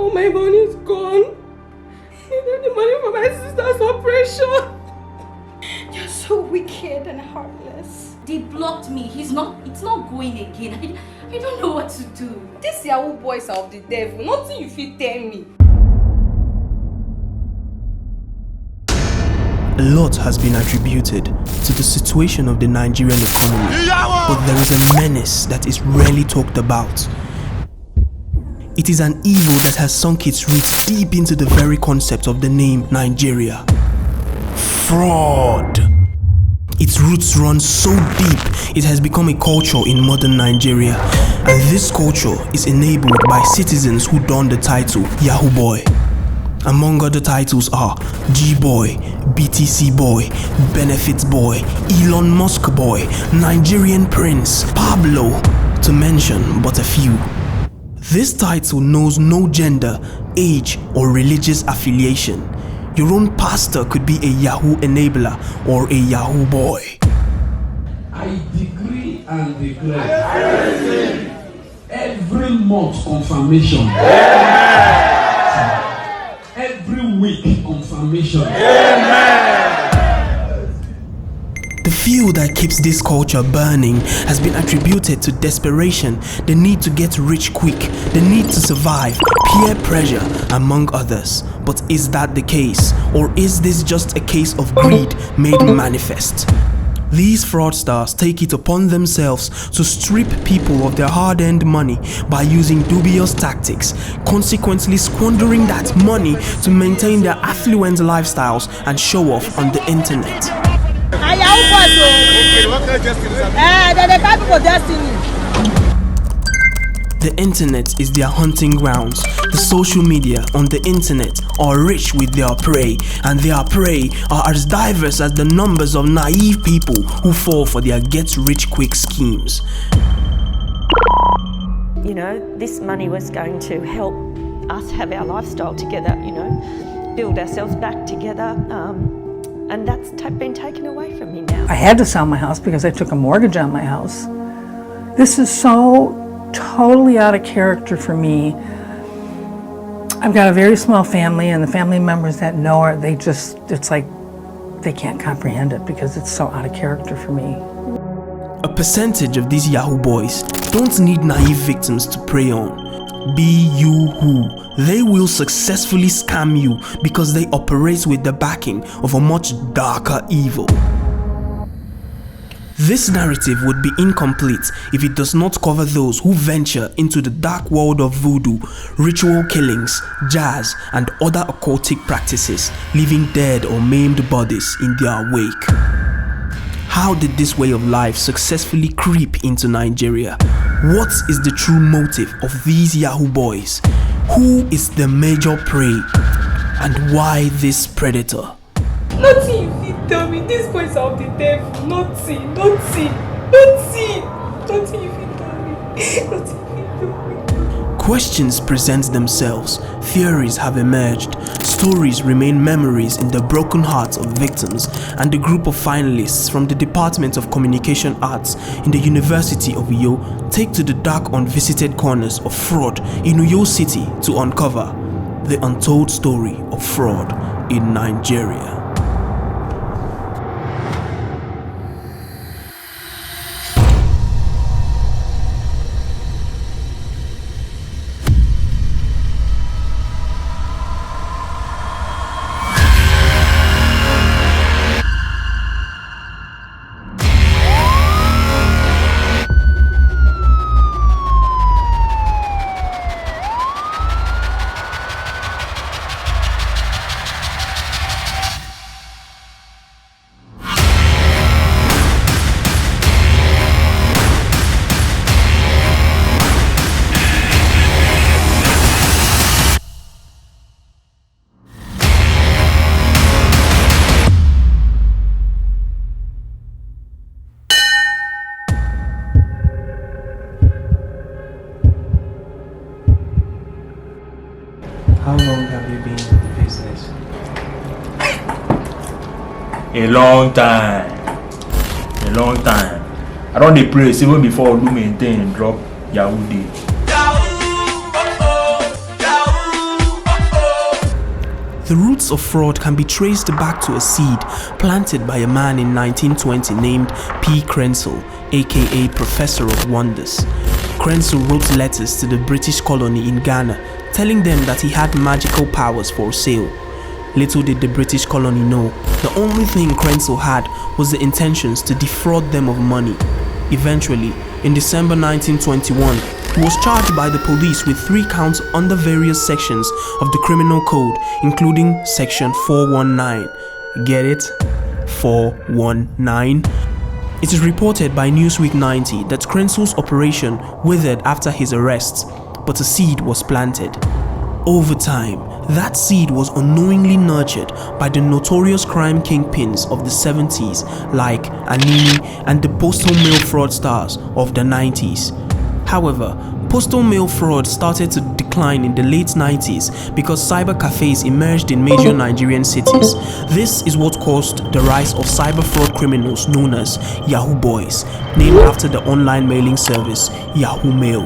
All my money is gone. I need the money for my sister's operation. You're so wicked and heartless. They blocked me. It's not going again. I don't know what to do. These Yahoo Boys are of the devil. Nothing you fit tell me. A lot has been attributed to the situation of the Nigerian economy, but there is a menace that is rarely talked about. It is an evil that has sunk its roots deep into the very concept of the name Nigeria. Fraud. Its roots run so deep, it has become a culture in modern Nigeria, and this culture is enabled by citizens who don the title Yahoo Boy. Among other titles are G-Boy, BTC Boy, Benefits Boy, Elon Musk Boy, Nigerian Prince, Pablo, to mention but a few. This title knows no gender, age, or religious affiliation. Your own pastor could be a Yahoo enabler or a Yahoo Boy. I decree and declare every month confirmation. Every week confirmation. The fuel that keeps this culture burning has been attributed to desperation, the need to get rich quick, the need to survive, peer pressure, among others. But is that the case? Or is this just a case of greed made manifest? These fraudsters take it upon themselves to strip people of their hard-earned money by using dubious tactics, consequently squandering that money to maintain their affluent lifestyles and show off on the internet. The internet is their hunting grounds. The social media on the internet are rich with their prey, and their prey are as diverse as the numbers of naive people who fall for their get-rich-quick schemes. You know, this money was going to help us have our lifestyle together, you know, build ourselves back together, and that's been taken away from me now. I had to sell my house because I took a mortgage on my house. This is so totally out of character for me. I've got a very small family, and the family members that know her, it's like they can't comprehend it because it's so out of character for me. A percentage of these Yahoo Boys don't need naive victims to prey on. Be you who. They will successfully scam you because they operate with the backing of a much darker evil. This narrative would be incomplete if it does not cover those who venture into the dark world of voodoo, ritual killings, jazz, and other occultic practices, leaving dead or maimed bodies in their wake. How did this way of life successfully creep into Nigeria? What is the true motive of these Yahoo Boys? Who is the major prey? And why this predator? Nothing you fit tell me. These boys are of the devil. Nothing you fit tell me. Questions present themselves, theories have emerged, stories remain memories in the broken hearts of victims, and the group of finalists from the Department of Communication Arts in the University of Uyo take to the dark unvisited corners of fraud in Uyo City to uncover the untold story of fraud in Nigeria. How long have you been in the business? A long time. I don't dey pray even before I do maintain and drop Yahoo Day. The roots of fraud can be traced back to a seed planted by a man in 1920 named P. Crenshaw, aka Professor of Wonders. Crenshaw wrote letters to the British colony in Ghana, telling them that he had magical powers for sale. Little did the British colony know, the only thing Crenshaw had was the intentions to defraud them of money. Eventually, in December 1921, he was charged by the police with 3 counts under various sections of the criminal code, including section 419. Get it? 419. It is reported by Newsweek 90 that Crenshaw's operation withered after his arrest, but a seed was planted. Over time, that seed was unknowingly nurtured by the notorious crime kingpins of the 70s like Anini and the postal mail fraudsters of the 90s. However, postal mail fraud started to decline in the late 90s because cyber cafes emerged in major Nigerian cities. This is what caused the rise of cyber fraud criminals known as Yahoo Boys, named after the online mailing service Yahoo Mail.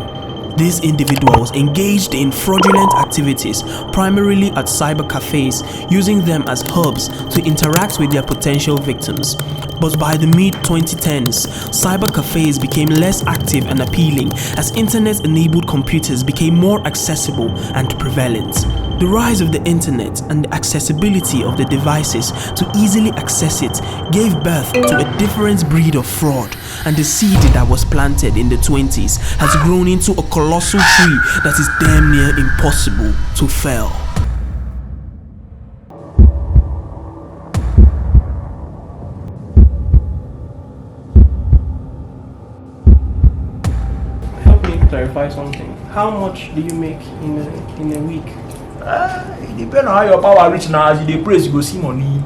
These individuals engaged in fraudulent activities primarily at cyber cafes, using them as hubs to interact with their potential victims. But by the mid-2010s, cyber cafes became less active and appealing as internet-enabled computers became more accessible and prevalent. The rise of the internet and the accessibility of the devices to easily access it gave birth to a different breed of fraud, and the seed that was planted in the 20s has grown into a colossal tree that is damn near impossible to fell. Help me clarify something. How much do you make in a week? It depends on how your power reach now. As you dey praise, you go see money.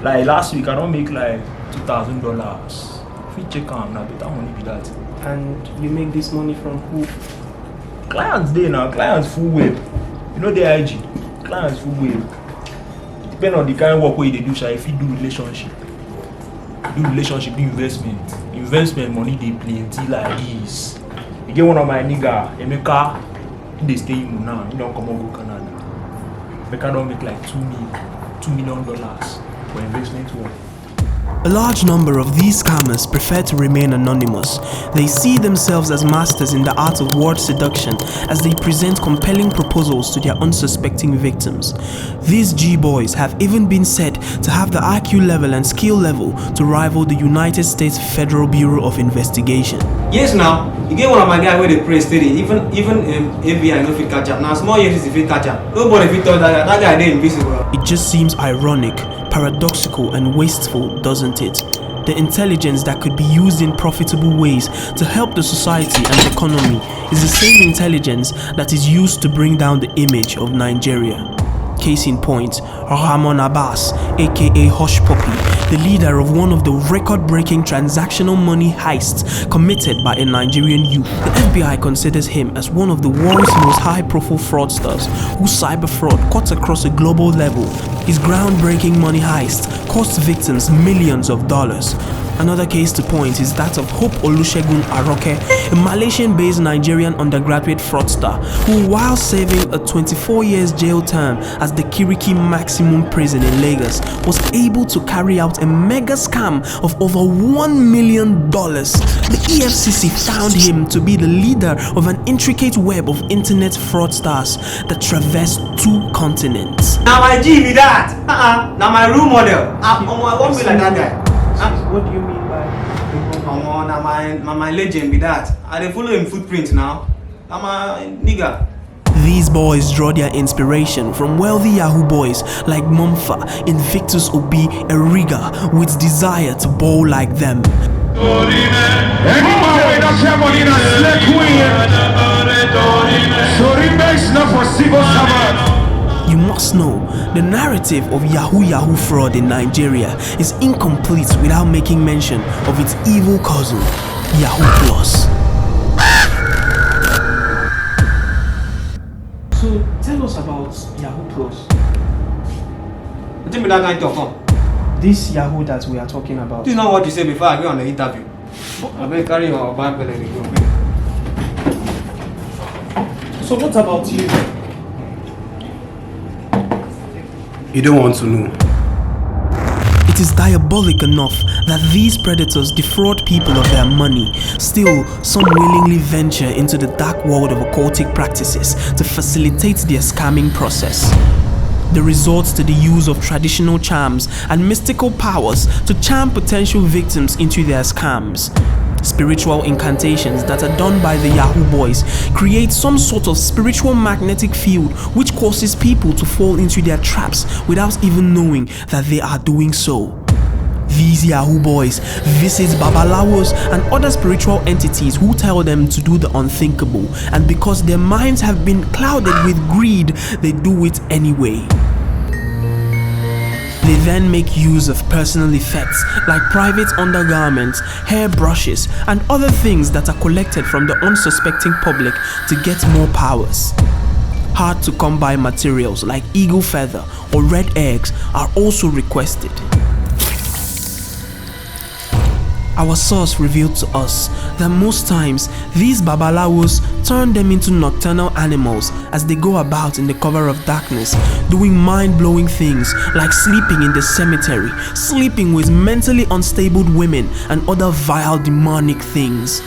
Like last week, I don't make like $2,000. If you check am, na better money be that. And you make this money from who? Clients dey now. Clients full web. You know the IG. Clients full web. It depends on the kind of work wey you dey do. So if you do relationship, do investment. Investment money dey plenty like this. You get one of my nigga, Emeka. They stay in now, you don't come and go Canada. Emeka don't make like $2 million for investment work. A large number of these scammers prefer to remain anonymous. They see themselves as masters in the art of word seduction as they present compelling proposals to their unsuspecting victims. These G-boys have even been said to have the IQ level and skill level to rival the United States Federal Bureau of Investigation. Yes, now you get one of my guys where they pray steady. Even FBI no fit catch up. Now small years if fit catch up. Nobody fit tell that guy they invisible. It just seems ironic, paradoxical and wasteful, doesn't it? The intelligence that could be used in profitable ways to help the society and economy is the same intelligence that is used to bring down the image of Nigeria. Case in point, Rahman Abbas, aka Hush Puppy, the leader of one of the record-breaking transactional money heists committed by a Nigerian youth. The FBI considers him as one of the world's most high-profile fraudsters whose cyber fraud cuts across a global level. His groundbreaking money heist cost victims millions of dollars. Another case to point is that of Hope Olusegun Aroke, a Malaysian-based Nigerian undergraduate fraudster who, while serving a 24 years jail term as the Kiriki Maximum Prison in Lagos, was able to carry out a mega scam of over $1 million. The EFCC found him to be the leader of an intricate web of internet fraudsters that traversed 2 continents. Now my G be that. Now my role model. I won't be like that guy. What do you mean by? Now my legend be that. I dey follow him footprints now. I'm a nigga. These boys draw their inspiration from wealthy Yahoo boys like Mumfa, Invictus Obi, Eriga, with desire to bowl like them. You must know, the narrative of Yahoo fraud in Nigeria is incomplete without making mention of its evil cousin, Yahoo Plus. So tell us about Yahoo Plus. You think me that guy talk? This Yahoo that we are talking about. This is not what you said before I go on the interview. I better carry your Bible and go. So what about you? You don't want to know. It is diabolic enough that these predators defraud people of their money. Still, some willingly venture into the dark world of occultic practices to facilitate their scamming process. They resort to the use of traditional charms and mystical powers to charm potential victims into their scams. Spiritual incantations that are done by the Yahoo Boys create some sort of spiritual magnetic field which causes people to fall into their traps without even knowing that they are doing so. These Yahoo Boys visit babalawos and other spiritual entities who tell them to do the unthinkable, and because their minds have been clouded with greed, they do it anyway. They then make use of personal effects like private undergarments, hair brushes, and other things that are collected from the unsuspecting public to get more powers. Hard to come by materials like eagle feather or red eggs are also requested. Our source revealed to us that most times these babalawos turn them into nocturnal animals as they go about in the cover of darkness, doing mind-blowing things like sleeping in the cemetery, sleeping with mentally unstable women, and other vile demonic things.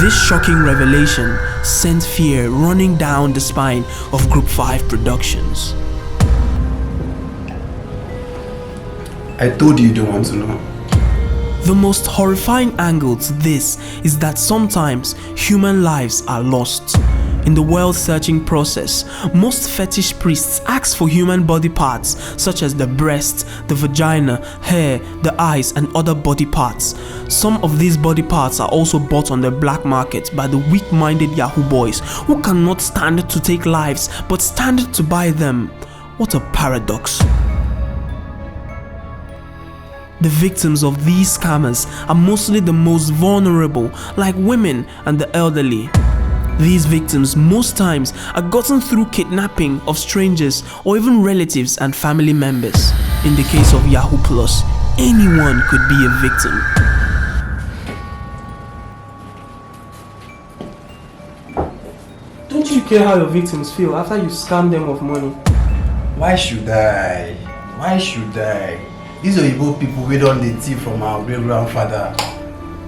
This shocking revelation sent fear running down the spine of Group 5 Productions. I told you don't want to know. The most horrifying angle to this is that sometimes human lives are lost. In the wealth-searching process, most fetish priests ask for human body parts such as the breast, the vagina, hair, the eyes, and other body parts. Some of these body parts are also bought on the black market by the weak-minded Yahoo Boys who cannot stand to take lives but stand to buy them. What a paradox. The victims of these scammers are mostly the most vulnerable, like women and the elderly. These victims most times are gotten through kidnapping of strangers or even relatives and family members. In the case of Yahoo Plus, anyone could be a victim. Don't you care how your victims feel after you scam them of money? Why should I? Why should I? These Oyibo people we don't dey thief from our great grandfather.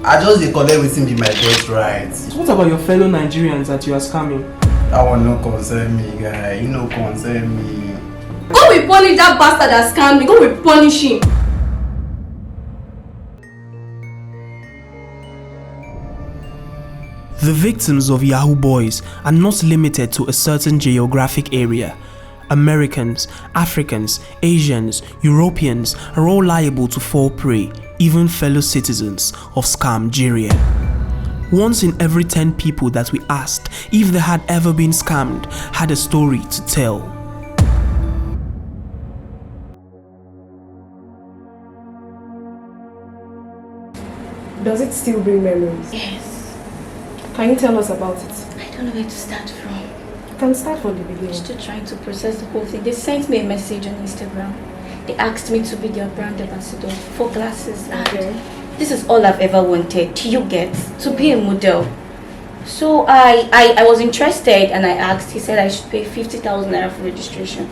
I just dey collect wetin be my birthright. What about your fellow Nigerians that you are scamming? That one no concern me, guy. You no concern me. Go we punish that bastard that scammed me. Go we punish him. The victims of Yahoo Boys are not limited to a certain geographic area. Americans, Africans, Asians, Europeans are all liable to fall prey, even fellow citizens of Scamgeria. Once in every 10 people that we asked if they had ever been scammed had a story to tell. Does it still bring memories? Yes. Can you tell us about it? I don't know where to start from. You can start from the beginning. I'm still trying to process the whole thing. They sent me a message on Instagram. They asked me to be their brand ambassador for glasses. Okay. This is all I've ever wanted. Do you get? To be a model. So I was interested and I asked. He said I should pay 50,000 naira for registration.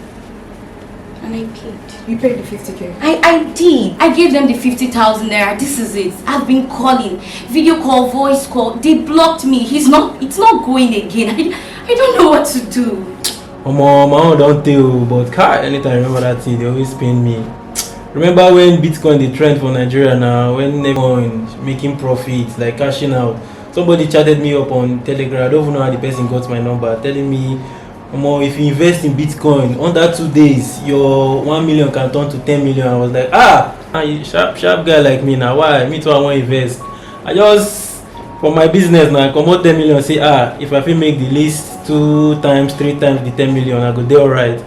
And I paid. You paid the 50k? I did. I gave them the 50,000 naira. This is it. I've been calling. Video call, voice call. They blocked me. It's not going again. I don't know what to do. My own don't tell, but anytime I remember that thing, they always pain me. Remember when Bitcoin the trend for Nigeria now, when everyone making profits, like cashing out. Somebody chatted me up on Telegram. I don't even know how the person got my number, telling me, if you invest in Bitcoin, under 2 days, your 1 million can turn to 10 million. I was like, you sharp guy like me now. Why? Me too, I want to invest. I just, for my business now, I come out 10 million, say, if I feel make the least 2 times, 3 times the 10 million, I go there alright.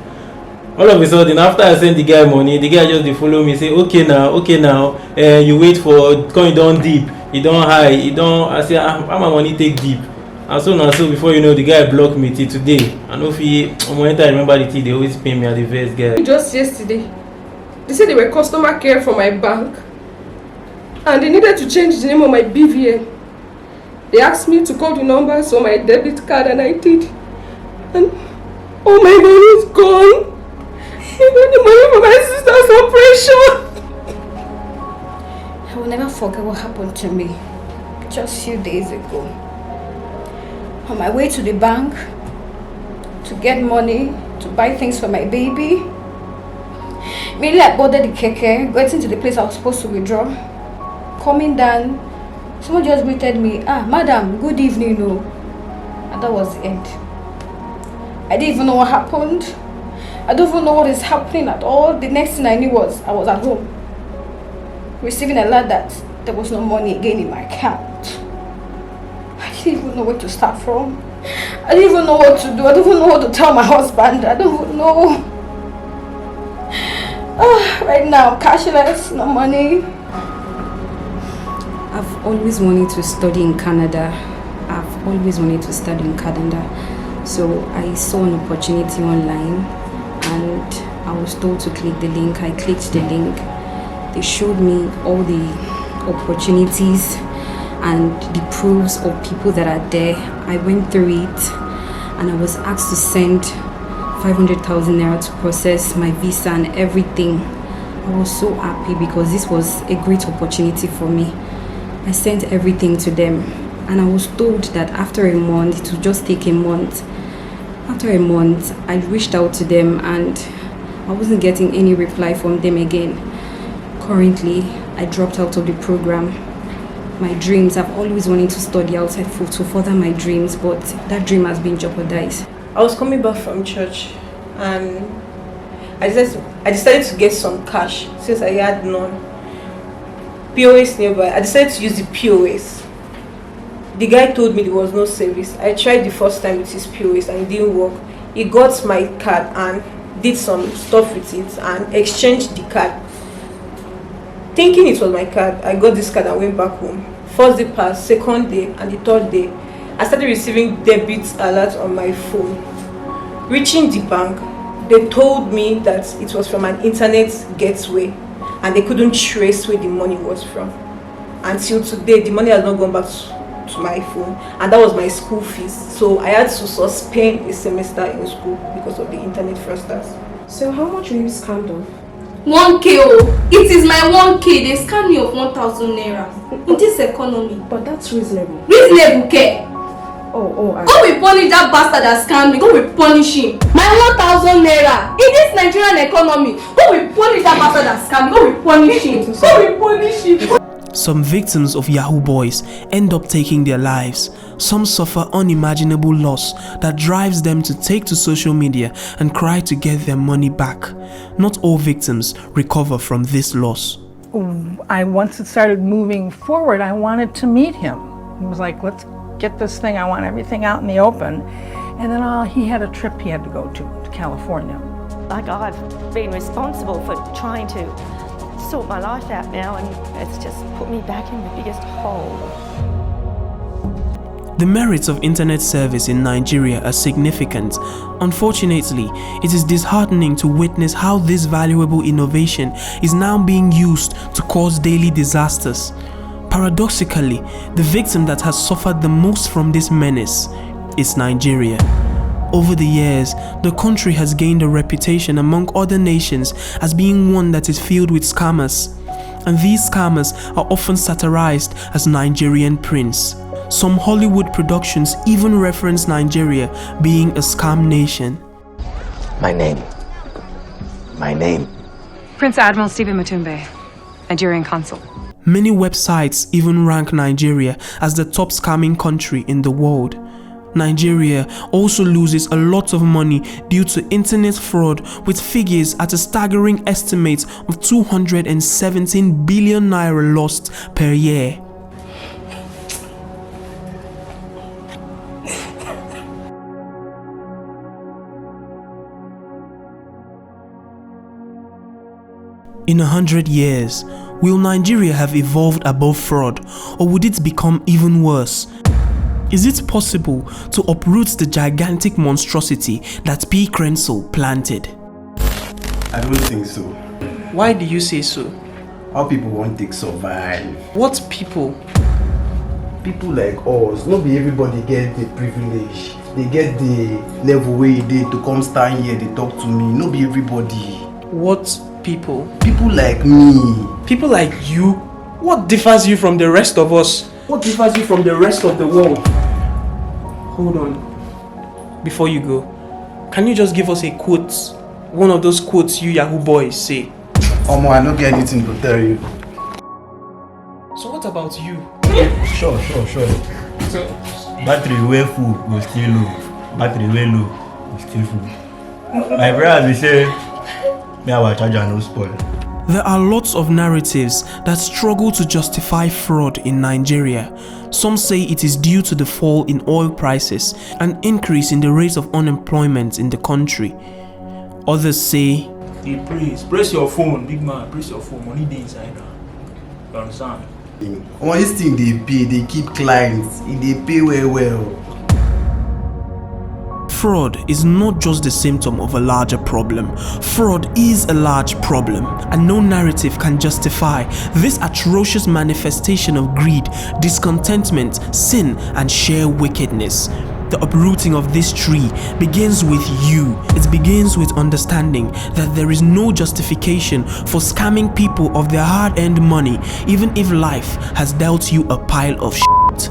All of a sudden, after I send the guy money, the guy just dey follow me, say, okay now, you wait for coin don't deep, it don't high, it don't. I say, how my money take deep? And so before you know, the guy blocked me till today. I know if I remember the thing, they always pay me at the first guy. Just yesterday, they said they were customer care for my bank and they needed to change the name of my BVN. They asked me to call the numbers on my debit card and I did. And oh my God, it's gone. need the money for my sister's operation. I will never forget what happened to me just a few days ago. On my way to the bank to get money to buy things for my baby. Immediately I boarded the keke, getting to the place I was supposed to withdraw. Coming down, someone just greeted me. Madam, good evening, no. And that was the end. I didn't even know what happened. I don't even know what is happening at all. The next thing I knew was I was at home, receiving a alert that there was no money again in my account. I didn't even know where to start from. I didn't even know what to do. I don't even know what to tell my husband. I don't even know. Right now, cashless, no money. I've always wanted to study in Canada. So I saw an opportunity online and I was told to click the link. I clicked the link. They showed me all the opportunities and the proofs of people that are there. I went through it and I was asked to send 500,000 naira to process my visa and everything. I was so happy because this was a great opportunity for me. I sent everything to them and I was told that after a month, it would just take a month. After a month, I reached out to them and I wasn't getting any reply from them again. Currently, I dropped out of the program. My dreams, I've always wanted to study outside to further my dreams, but that dream has been jeopardized. I was coming back from church and I decided to get some cash since I had none. POS nearby. I decided to use the POS. The guy told me there was no service. I tried the first time with his POS and it didn't work. He got my card and did some stuff with it and exchanged the card. Thinking it was my card, I got this card and went back home. First day passed, second day and the third day, I started receiving debit alerts on my phone. Reaching the bank, they told me that it was from an internet gateway and they couldn't trace where the money was from. Until today, the money has not gone back to my phone and that was my school fees. So I had to suspend a semester in school because of the internet fraudsters. So how much were you scammed of? 1K, oh, it is my 1K. They scam me of 1,000 naira in this economy. But that's reasonable. Reasonable, okay? Go we punish that bastard that scammed me. Go we punish him. My 1,000 naira in this Nigerian economy. Go we punish that bastard that scammed me. Go we punish him. Go we punish him. Some victims of Yahoo Boys end up taking their lives. Some suffer unimaginable loss that drives them to take to social media and cry to get their money back. Not all victims recover from this loss. Once it started moving forward, I wanted to meet him. He was like, let's get this thing. I want everything out in the open. And then he had a trip he had to go to California. Like I've been responsible for trying to sort my life out now and it's just put me back in the biggest hole. The merits of internet service in Nigeria are significant. Unfortunately, it is disheartening to witness how this valuable innovation is now being used to cause daily disasters. Paradoxically, the victim that has suffered the most from this menace is Nigeria. Over the years, the country has gained a reputation among other nations as being one that is filled with scammers. And these scammers are often satirized as Nigerian prince. Some Hollywood productions even reference Nigeria being a scam nation. My name. Prince Admiral Stephen Mutumbe, Nigerian consul. Many websites even rank Nigeria as the top scamming country in the world. Nigeria also loses a lot of money due to internet fraud, with figures at a staggering estimate of 217 billion naira lost per year. In 100 years, will Nigeria have evolved above fraud, or would it become even worse? Is it possible to uproot the gigantic monstrosity that P. Crenshaw planted? I don't think so. Why do you say so? How people want to survive. What people? People like us, not be everybody get the privilege. They get the level where they to come stand here, they talk to me. Not be everybody. What people? People like me. People like you? What differs you from the rest of us? What differs you from the rest of the world? Hold on. Before you go, can you just give us a quote? One of those quotes you Yahoo Boys say. Omo, I don't get anything to tell you. So what about you? Sure. So, Battery way full go still low. Battery way low go still full. My brother will say, me our charger no spoil. There are lots of narratives that struggle to justify fraud in Nigeria. Some say it is due to the fall in oil prices and increase in the rate of unemployment in the country. Others say, Hey, press your phone, big man, press your phone, money dey inside now. You understand? All this thing they pay, they keep clients, they pay well. fraud is not just the symptom of a larger problem. Fraud is a large problem, and no narrative can justify this atrocious manifestation of greed, discontentment, sin, and sheer wickedness. The uprooting of this tree begins with you. It begins with understanding that there is no justification for scamming people of their hard-earned money, even if life has dealt you a pile of shit.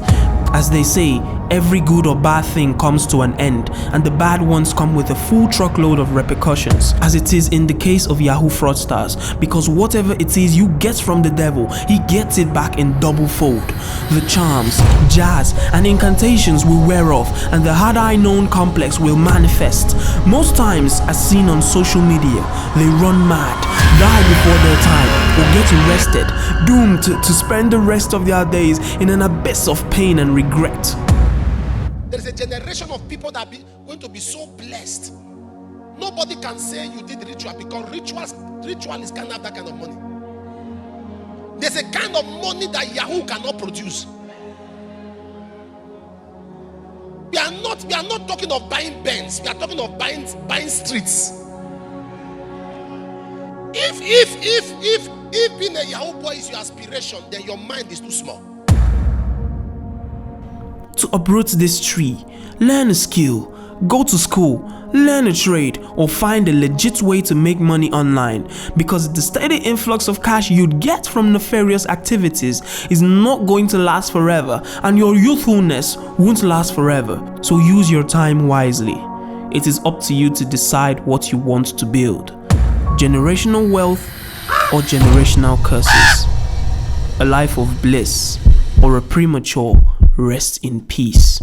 As they say, every good or bad thing comes to an end, and the bad ones come with a full truckload of repercussions, as it is in the case of Yahoo fraudsters, because whatever it is you get from the devil, he gets it back in double fold. The charms, jazz, and incantations will wear off, and the had-I-known complex will manifest. Most times, as seen on social media, they run mad, die before their time, or get arrested, doomed to spend the rest of their days in an abyss of pain and regret. There is a generation of people that are going to be so blessed. Nobody can say you did ritual, because ritualists can't have that kind of money. There's a kind of money that Yahoo cannot produce. We are not talking of buying Benz. We are talking of buying streets. If being a Yahoo boy is your aspiration, then your mind is too small. To uproot this tree, learn a skill, go to school, learn a trade, or find a legit way to make money online, because the steady influx of cash you'd get from nefarious activities is not going to last forever, and your youthfulness won't last forever. So use your time wisely. It is up to you to decide what you want to build: generational wealth or generational curses, a life of bliss or a premature rest in peace.